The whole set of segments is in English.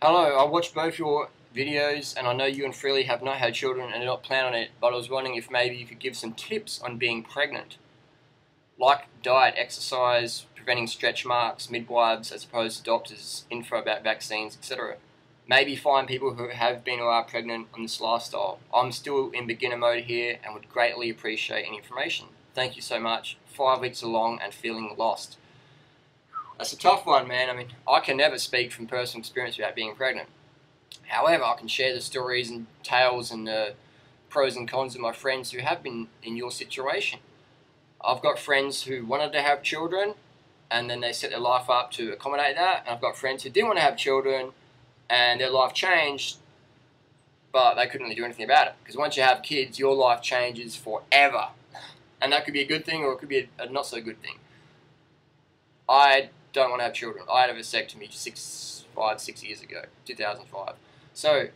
Hello, I watched both your videos and I know you and Freely have not had children and do not plan on it, but I was wondering if maybe you could give some tips on being pregnant. Like diet, exercise, preventing stretch marks, midwives as opposed to doctors, info about vaccines, etc. Maybe find people who have been or are pregnant on this lifestyle. I'm still in beginner mode here and would greatly appreciate any information. Thank you so much. 5 weeks along and feeling lost. That's a tough one, man. I mean, I can never speak from personal experience about being pregnant. However, I can share the stories and tales and pros and cons of my friends who have been in your situation. I've got friends who wanted to have children and then they set their life up to accommodate that. And I've got friends who didn't want to have children and their life changed, but they couldn't really do anything about it. Because once you have kids, your life changes forever. And that could be a good thing or it could be a not so good thing. I don't want to have children. I had a vasectomy 6 years ago, 2005. So,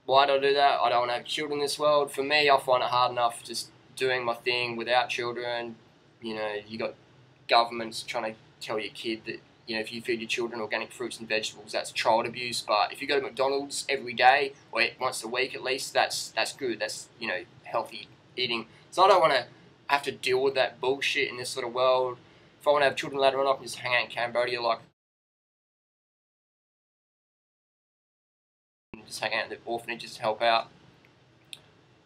why do I do that? I don't want to have children in this world. For me, I find it hard enough just doing my thing without children. You know, you got governments trying to tell your kid that, you know, if you feed your children organic fruits and vegetables, that's child abuse. But if you go to McDonald's every day, or once a week at least, that's good. That's, you know, healthy eating. So I don't want to have to deal with that bullshit in this sort of world. If I want to have children later on, I can just hang out in Cambodia, like, just hang out in the orphanages to help out.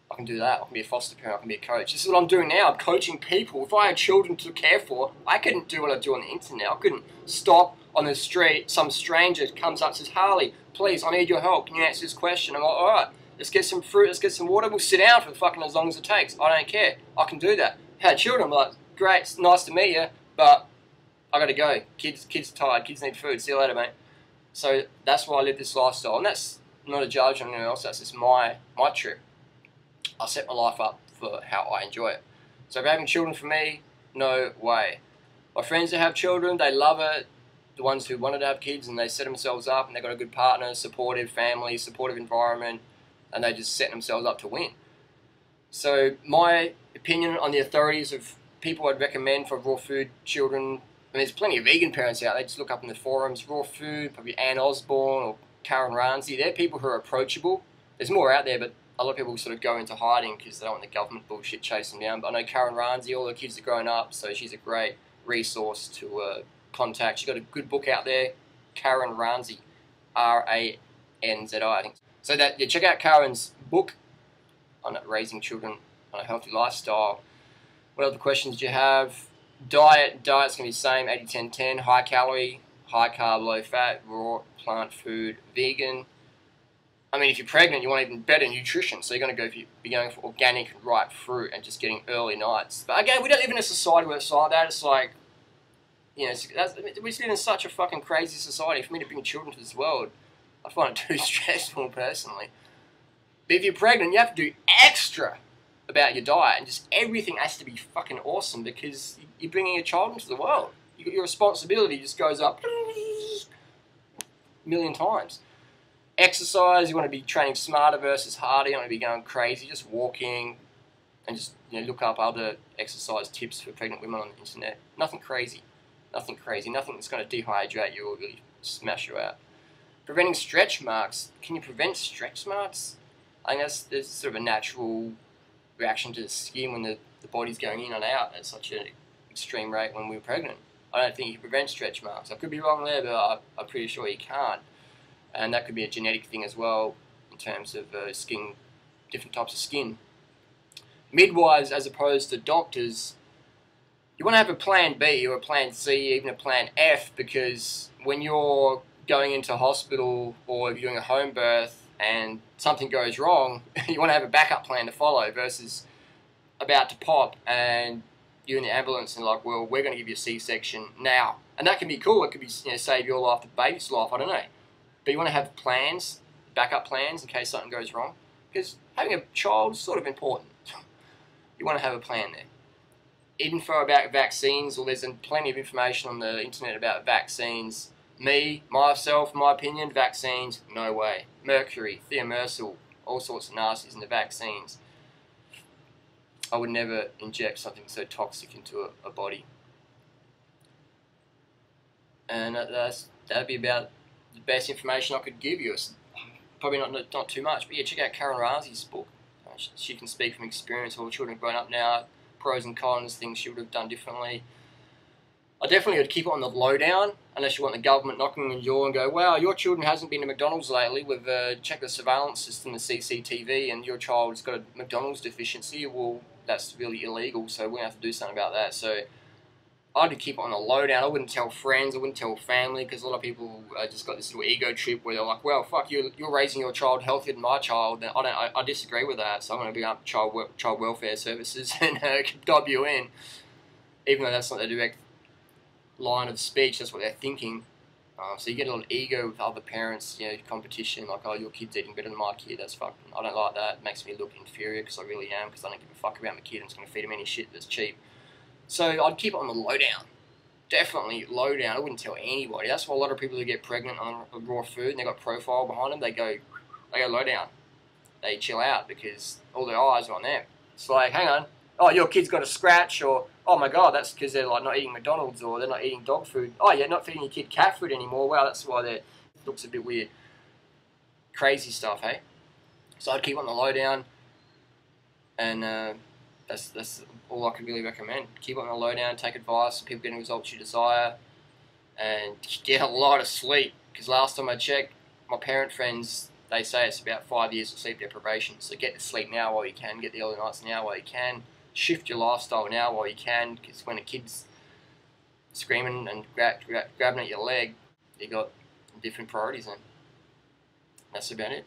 I can do that. I can be a foster parent. I can be a coach. This is what I'm doing now. I'm coaching people. If I had children to care for, I couldn't do what I do on the internet. I couldn't stop on the street. Some stranger comes up and says, "Harley, please, I need your help. Can you answer this question?" I'm like, "All right, let's get some fruit. Let's get some water. We'll sit down for fucking as long as it takes. I don't care. I can do that." I had children. I'm like, "Great, it's nice to meet you, but I got to go. Kids are tired. Kids need food. See you later, mate." So that's why I live this lifestyle, and that's not a judge on anyone else. That's just my trip. I set my life up for how I enjoy it. So if having children for me, no way. My friends that have children, they love it. The ones who wanted to have kids and they set themselves up and they got a good partner, supportive family, supportive environment, and they just set themselves up to win. So my opinion on the authorities of people I'd recommend for raw food children, I mean, there's plenty of vegan parents out there. Just look up in the forums, raw food, probably Ann Osborne or Karen Ramsey. They're people who are approachable. There's more out there, but a lot of people sort of go into hiding because they don't want the government bullshit chasing them down. But I know Karen Ramsey, all her kids are grown up, so she's a great resource to contact. She's got a good book out there, Karen Ramsey, R-A-N-Z-I, I think. So that, yeah, check out Karen's book on raising children on a healthy lifestyle. What other questions do you have? Diet's going to be the same, 80-10-10, high calorie, high carb, low fat, raw plant food, vegan. I mean, if you're pregnant, you want even better nutrition, so you're going to be going for organic and ripe fruit and just getting early nights. But again, we don't live in a society where it's like that. It's like, you know, we live in such a fucking crazy society. For me to bring children to this world, I find it too stressful personally. But if you're pregnant, you have to do extra about your diet, and just everything has to be fucking awesome because you're bringing a child into the world. Your responsibility just goes up a million times. Exercise, you want to be training smarter versus harder. You don't want to be going crazy, just walking and just, you know, look up other exercise tips for pregnant women on the internet. Nothing crazy, nothing that's going to dehydrate you or really smash you out. Preventing stretch marks. Can you prevent stretch marks? I think there's sort of a natural reaction to the skin when the body's going in and out at such an extreme rate when we're pregnant. I don't think you can prevent stretch marks. I could be wrong there, but I'm pretty sure you can't. And that could be a genetic thing as well in terms of skin, different types of skin. Midwives as opposed to doctors, you want to have a plan B or a plan C, even a plan F, because when you're going into hospital or if you're doing a home birth and something goes wrong, you want to have a backup plan to follow versus about to pop and you're in the ambulance and like, well, we're going to give you a C-section now. And that can be cool. It could be, you know, save your life, the baby's life, I don't know. But you want to have plans, backup plans in case something goes wrong. Because having a child is sort of important. You want to have a plan there. Info about vaccines, well, there's plenty of information on the internet about vaccines. Myself, my opinion, vaccines, no way. Mercury, thiamersil, all sorts of nasties in the vaccines. I would never inject something so toxic into a body. And that'd be about the best information I could give you. It's probably not too much, but yeah, check out Karen Razi's book. She can speak from experience. All the children have grown up now, pros and cons, things she would have done differently. I definitely would keep it on the lowdown, unless you want the government knocking on your door and go, wow, your children hasn't been to McDonald's lately. We've checked the surveillance system, the CCTV, and your child's got a McDonald's deficiency. Well, that's really illegal, so we're going to have to do something about that. So I'd keep it on the lowdown. I wouldn't tell friends, I wouldn't tell family, because a lot of people just got this little ego trip where they're like, well, fuck, you're raising your child healthier than my child. And I disagree with that, so I'm going to bring up child welfare services and dob you in, even though that's not the direct line of speech, that's what they're thinking. So you get a little ego with other parents, you know, competition, like, oh, your kid's eating better than my kid, that's fucking, I don't like that. It makes me look inferior, because I really am, because I don't give a fuck about my kid. I'm just going to feed him any shit that's cheap. So I'd keep it on the lowdown. Definitely lowdown. I wouldn't tell anybody. That's why a lot of people who get pregnant on raw food and they got profile behind them, they go lowdown. They chill out because all their eyes are on them. It's like, hang on, oh, your kid's got a scratch, or oh my god, that's because they're like not eating McDonald's, or they're not eating dog food. Oh, you're not feeding your kid cat food anymore. Wow, that's why it looks a bit weird. Crazy stuff, hey? So I'd keep on the lowdown, and that's all I could really recommend. Keep on the lowdown, take advice, people getting results you desire, and get a lot of sleep. Because last time I checked, my parent friends, they say it's about 5 years of sleep deprivation. So get to sleep now while you can, get the early nights now while you can, shift your lifestyle now while you can, because when a kid's screaming and grabbing at your leg, you got different priorities then. That's about it.